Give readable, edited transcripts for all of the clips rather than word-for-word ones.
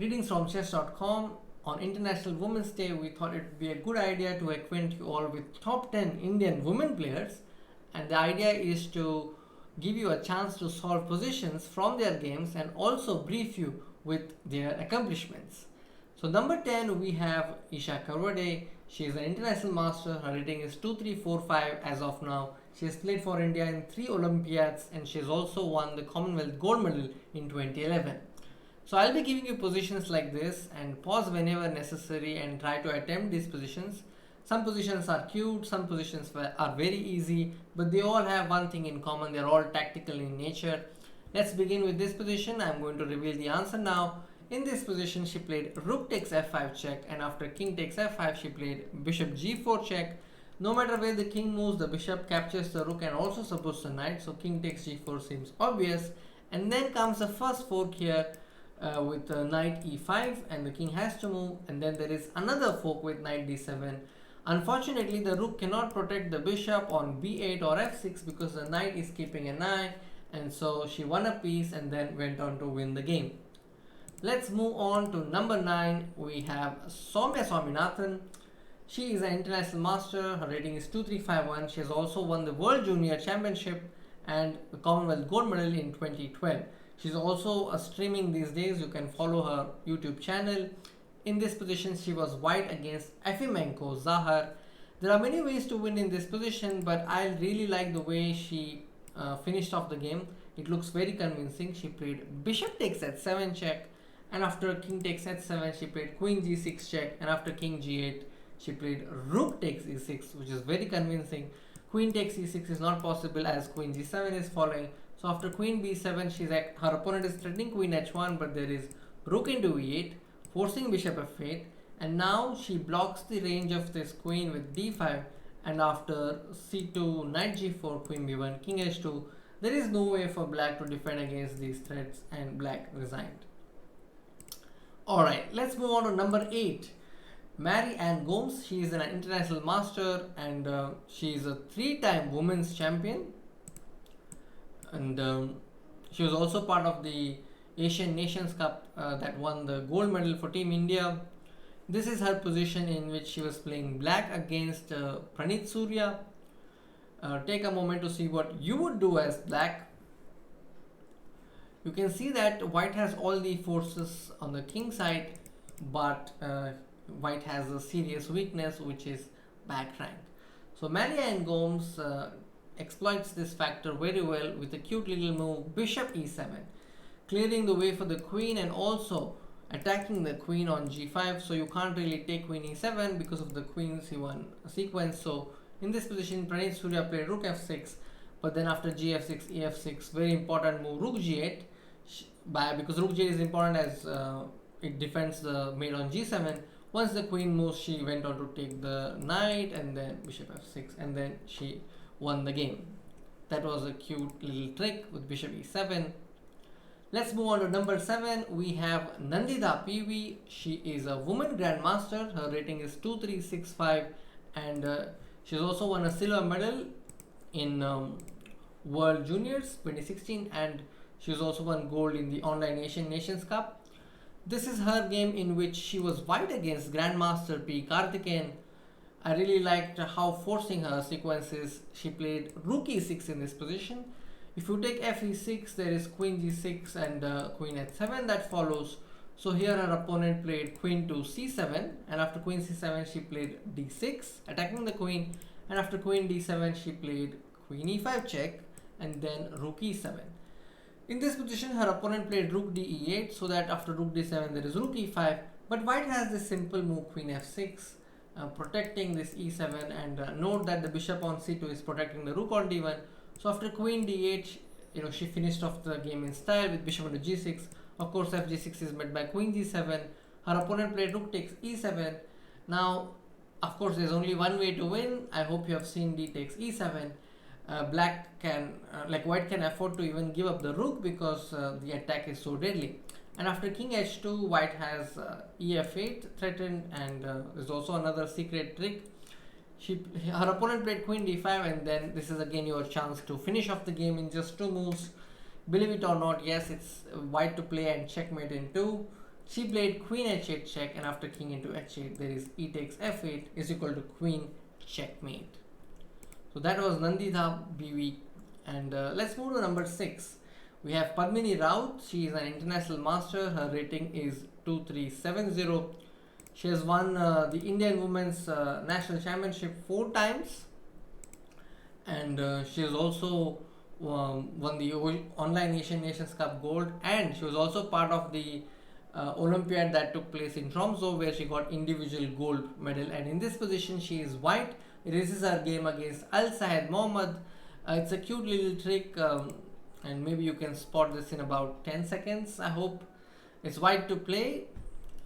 Greetings from chess.com. On International Women's Day, we thought it would be a good idea to acquaint you all with top 10 Indian women players. And the idea is to give you a chance to solve positions from their games and also brief you with their accomplishments. So, number 10, we have Isha Karwade. She is an international master. Her rating is 2345 as of now. She has played for India in 3 Olympiads and she has also won the Commonwealth gold medal in 2011. So I'll be giving you positions like this and pause whenever necessary and try to attempt these positions. Some positions are cute, some positions are very easy, but they all have one thing in common. They're all tactical in nature. Let's begin with this position. I'm going to reveal the answer now. In this position, she played rook takes f5 check, and after king takes f5, she played bishop g4 check. No matter where the king moves, the bishop captures the rook and also supports the knight. So king takes g4 seems obvious. And then comes the first fork here. With knight e5 and the king has to move, and then there is another fork with knight d7. Unfortunately, the rook cannot protect the bishop on b8 or f6 because the knight is keeping an eye, and so she won a piece and then went on to win the game. Let's move on to number 9. We have Soumya Swaminathan. She is an international master. Her rating is 2351. She has also won the World Junior Championship and the Commonwealth gold medal in 2012. She's also streaming these days. You can follow her YouTube channel. In this position, she was white against Efimenko Zahar. There are many ways to win in this position, but I really like the way she finished off the game. It looks very convincing. She played bishop takes h7 check, and after king takes h7, she played queen g6 check, and after king g8, she played rook takes e6, which is very convincing. Queen takes e6 is not possible as queen g7 is following. So after queen b7, her opponent is threatening queen h1, but there is rook into e8, forcing bishop f8, and now she blocks the range of this queen with d5, and after c2, knight g4, queen b1, king h2, there is no way for black to defend against these threats, and black resigned. Alright, let's move on to number 8. Ann Gomes. She is an international master and she is a 3-time women's champion. And she was also part of the Asian Nations Cup that won the gold medal for Team India. This is her position in which she was playing black against Pranit Surya. Take a moment to see what you would do as black. You can see that white has all the forces on the king side, but white has a serious weakness, which is back rank. So Ann Gomes exploits this factor very well with a cute little move, bishop e7, clearing the way for the queen and also attacking the queen on g5. So you can't really take queen e7 because of the queen c1 sequence. So in this position, Pranit Surya played rook f6, but then after gf6, ef6, very important move, rook g8, because rook g8 is important as it defends the mate on g7. Once the queen moves, she went on to take the knight and then bishop f6, and then she won the game. That was a cute little trick with bishop e7. Let's move on to number 7. We have Nandhidhaa PV. She is a woman grandmaster. Her rating is 2365, and she's also won a silver medal in World Juniors 2016, and she's also won gold in the online Asian Nations Cup. This is her game in which she was white against Grandmaster P. Karthikeyan. I really liked how forcing her sequences. She played rook e6 in this position. If you take f e6, there is queen g6 and queen h7 that follows. So here her opponent played queen to c7, and after queen c7 she played d6, attacking the queen, and after queen d7 she played queen e5 check and then rook e7. In this position, her opponent played rook d8, so that after rook d7 there is rook e5, but white has this simple move queen f6, protecting this e7, and note that the bishop on c2 is protecting the rook on d1. So after queen d8, she finished off the game in style with bishop into g6. Of course, fg6 is met by queen g7. Her opponent played rook takes e7. Now, of course, there's only one way to win. I hope you have seen d takes e7. White can afford to even give up the rook because the attack is so deadly. And after king h2, white has ef8 threatened, and there's also another secret trick. Her opponent played queen d5, and then this is again your chance to finish off the game in just 2 moves. Believe it or not, yes, it's white to play and checkmate in 2. She played queen h8 check, and after king into h8 there is e takes f8 is equal to queen checkmate. So that was Nandhidhaa PV. And let's move to number 6. We have Padmini Rout. She is an international master. Her rating is 2370. She has won the Indian Women's National Championship 4 times, and she has also won the Online Asian Nations Cup gold, and she was also part of the Olympiad that took place in Tromso, where she got individual gold medal. And in this position she is white. This is her game against Al Sayed Mohammad. It's a cute little trick, and maybe you can spot this in about 10 seconds. I hope. It's white to play,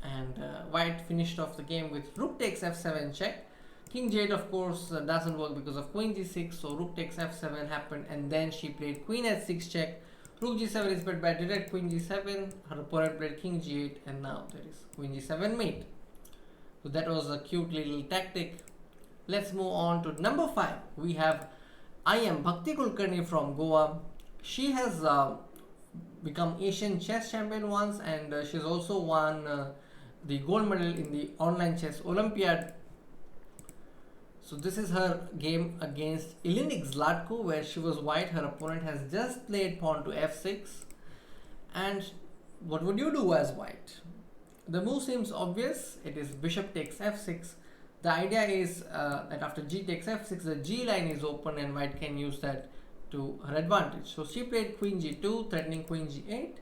and white finished off the game with rook takes f7 check. King g8 of course doesn't work because of queen g6, so rook takes f7 happened, and then she played queen h6 check. Rook g7 is played by direct queen g7. Her opponent played king g8, and now there is queen g7 mate. So that was a cute little tactic. Let's move on to number 5. We have Bhakti Kulkarni from Goa. She has become Asian chess champion once, and she's also won the gold medal in the online chess Olympiad. So this is her game against Ilinik Zlatko, where she was white. Her opponent has just played pawn to f6. And what would you do as white? The move seems obvious. It is bishop takes f6. The idea is that after g takes f6, the g line is open and white can use that to her advantage. So she played queen g2, threatening queen g8.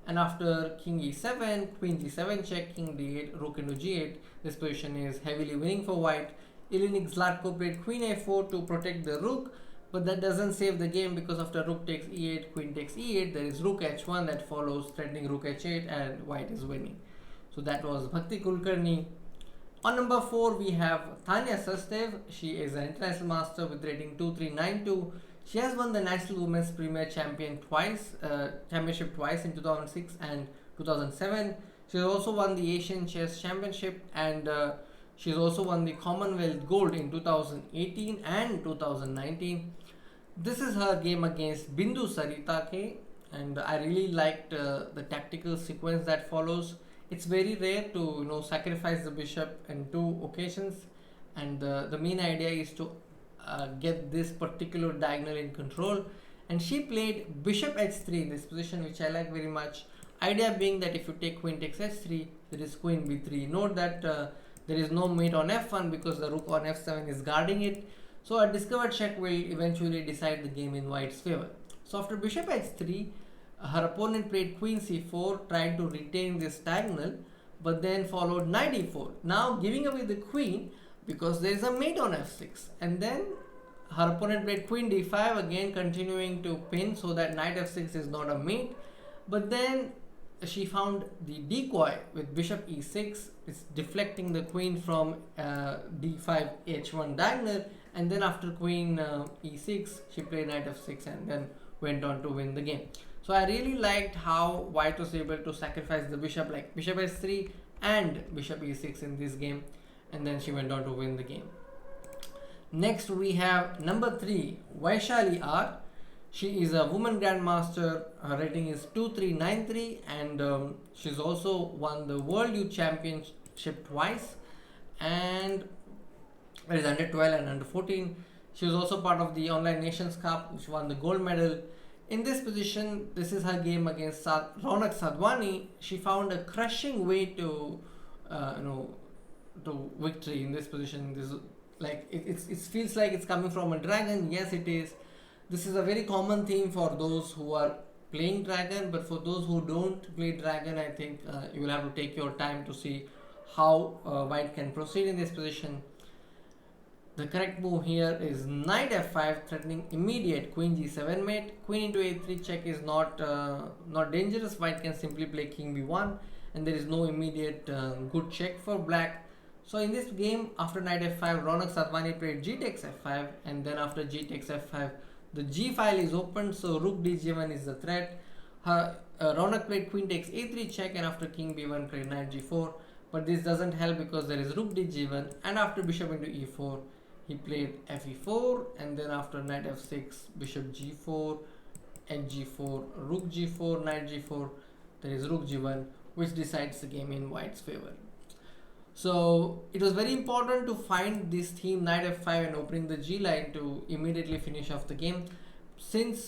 And after king e7, queen g7 check, king d8, rook into g8. This position is heavily winning for white. Ilinik Zlatko played queen a4 to protect the rook, but that doesn't save the game, because after rook takes e8, queen takes e8, there is rook h1 that follows, threatening rook h8, and white is winning. So that was Bhakti Kulkarni. On number 4, we have Tania Sachdev. She is an international master with rating 2392. She has won the National Women's Premier Championship twice in 2006 and 2007. She has also won the Asian Chess Championship, and she's also won the Commonwealth Gold in 2018 and 2019. This is her game against Bindu Saritake, and I really liked the tactical sequence that follows. It's very rare to sacrifice the bishop in 2 occasions, and the main idea is to get this particular diagonal in control. And she played bishop h3 in this position, which I like very much. Idea being that if you take queen takes h3, there is queen b3. Note that there is no mate on f1 because the rook on f7 is guarding it. So a discovered check will eventually decide the game in white's favor. So after bishop h3, her opponent played queen c4, trying to retain this diagonal, but then followed knight e4, now giving away the queen because there is a mate on f6. And then her opponent played queen d5, again continuing to pin so that knight f6 is not a mate. But then she found the decoy with bishop e6. It's deflecting the queen from d5 h1 diagonal, and then after queen e6 she played knight f6 and then went on to win the game. So I really liked how white was able to sacrifice the bishop, like bishop h3 and bishop e6 in this game, and then she went on to win the game. Next we have number 3, Vaishali R. She is a woman grandmaster. Her rating is 2393, and she's also won the World Youth Championship twice, and it is under 12 and under 14. She was also part of the Online Nations Cup, which won the gold medal. In this position, this is her game against Raunak Sadhwani. She found a crushing way to to victory in this position. This it feels like it's coming from a dragon. Yes, it is. This is a very common theme for those who are playing dragon, but for those who don't play dragon, I think you will have to take your time to see how white can proceed in this position. The correct move here is knight f5, threatening immediate queen g7 mate. Queen into a3 check is not dangerous. White can simply play king b1, and there is no immediate good check for black. So in this game, after knight f5, Raunak Sadhwani played g takes f5, and then after g takes f5, the g file is opened, so rook dg1 is the threat. Raunak played queen takes a3 check, and after king b1 played knight g4, but this doesn't help because there is rook dg1, and after bishop into e4, he played fe4, and then after knight f6, bishop g4, h g4, rook g4, knight g4, there is rook g1, which decides the game in white's favor. So it was very important to find this theme knight f5 and opening the g line to immediately finish off the game. Since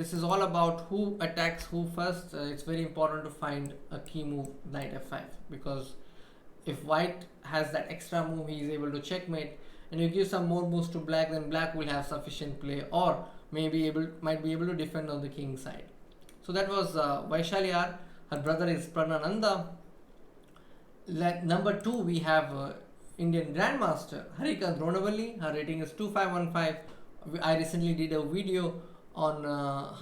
this is all about who attacks who first, it's very important to find a key move knight f5, because if white has that extra move, he is able to checkmate, and you give some more moves to black, then black will have sufficient play, or might be able to defend on the king side. So that was Vaishali R. Her brother is Pranananda. Number 2, we have Indian Grandmaster Harika Dronavalli. Her rating is 2515. I recently did a video on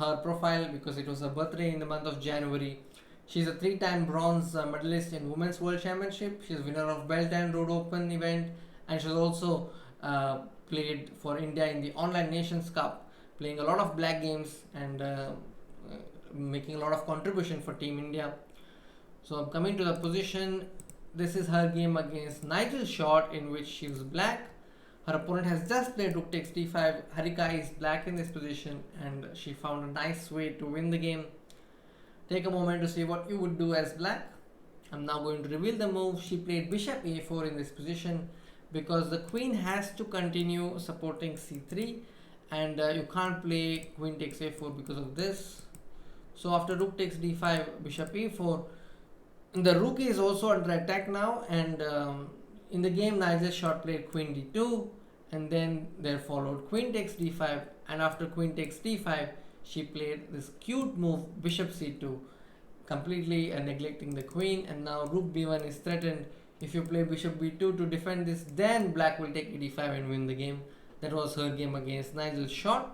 her profile because it was her birthday in the month of January. She's a 3-time bronze medalist in Women's World Championship. She's winner of Belt and Road Open event, and she's also played for India in the Online Nations Cup, playing a lot of black games and making a lot of contribution for Team India. So I'm coming to the position. This is her game against Nigel Short, in which she was black. Her opponent has just played rook takes d5. Harika is black in this position, and she found a nice way to win the game. Take a moment to see what you would do as black. I'm now going to reveal the move. She played bishop a4 in this position because the queen has to continue supporting c3, and you can't play queen takes a4 because of this. So after rook takes d5, bishop e4, the rook is also under attack now, and in the game Nigel Short played queen d2, and then there followed queen takes d5, and after queen takes d5 she played this cute move bishop c2, completely neglecting the queen, and now rook b1 is threatened. If you play bishop b2 to defend this, then black will take e5 and win the game. That was her game against Nigel Short.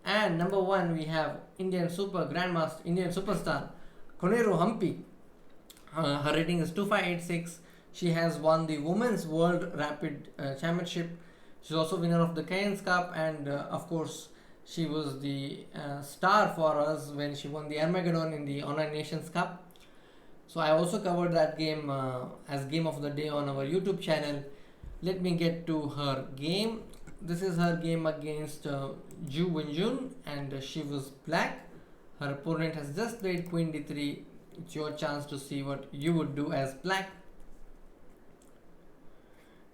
And number 1, we have Indian superstar Koneru Humpy. Her rating is 2586. She has won the Women's World Rapid Championship. She's also winner of the Cairns Cup, and of course she was the star for us when she won the Armageddon in the Online Nations Cup. So I also covered that game as game of the day on our YouTube channel. Let me get to her game. This is her game against Ju Wenjun, and she was black. Her opponent has just played queen d3. It's your chance to see what you would do as black.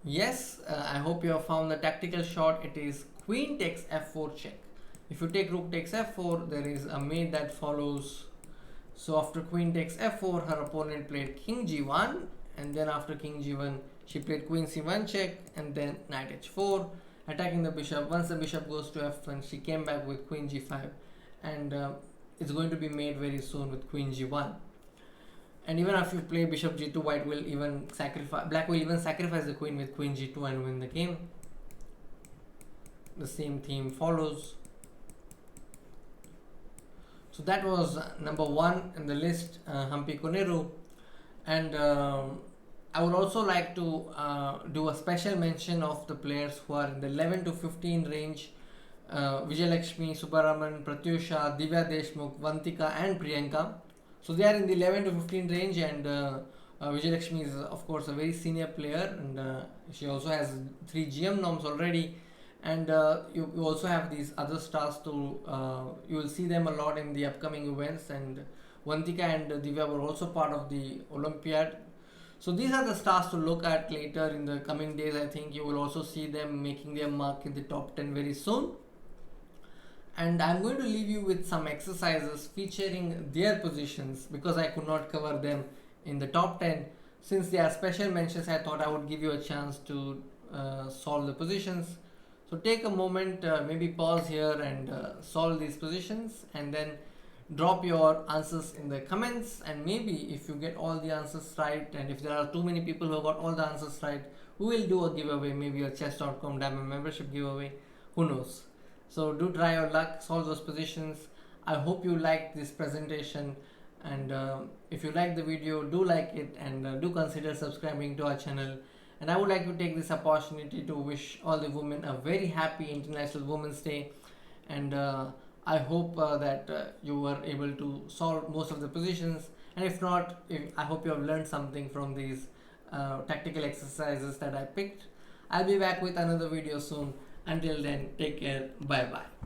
Yes, I hope you have found the tactical shot. It is queen takes f4 check. If you take rook takes f4, there is a mate that follows. So after queen takes f4, her opponent played king g1, and then after king g1, she played queen c1 check, and then knight h4, attacking the bishop. Once the bishop goes to f1, she came back with queen g5, and it's going to be made very soon with queen g1. And even if you play bishop g2, black will even sacrifice the queen with queen g2 and win the game. The same theme follows. So that was number 1 in the list, Humpy Koneru. And I would also like to do a special mention of the players who are in the 11 to 15 range. Vijayalakshmi, Subaraman, Pratyusha, Divya Deshmukh, Vantika and Priyanka. So they are in the 11 to 15 range, and Vijayalakshmi is of course a very senior player, and she also has 3 GM norms already, and you also have these other stars too. You will see them a lot in the upcoming events, and Vantika and Divya were also part of the Olympiad. So these are the stars to look at later in the coming days. I think you will also see them making their mark in the top 10 very soon. And I'm going to leave you with some exercises featuring their positions, because I could not cover them in the top 10. Since they are special mentions, I thought I would give you a chance to solve the positions. So take a moment, maybe pause here and solve these positions, and then drop your answers in the comments. And maybe if you get all the answers right, and if there are too many people who got all the answers right, we will do a giveaway, maybe a chess.com diamond membership giveaway, who knows. So do try your luck, solve those positions. I hope you liked this presentation, and if you like the video, do like it, and do consider subscribing to our channel. And I would like to take this opportunity to wish all the women a very happy International Women's Day, and I hope that you were able to solve most of the positions, and if not, I hope you have learned something from these tactical exercises that I picked. I'll be back with another video soon. Until then, take care. Bye bye.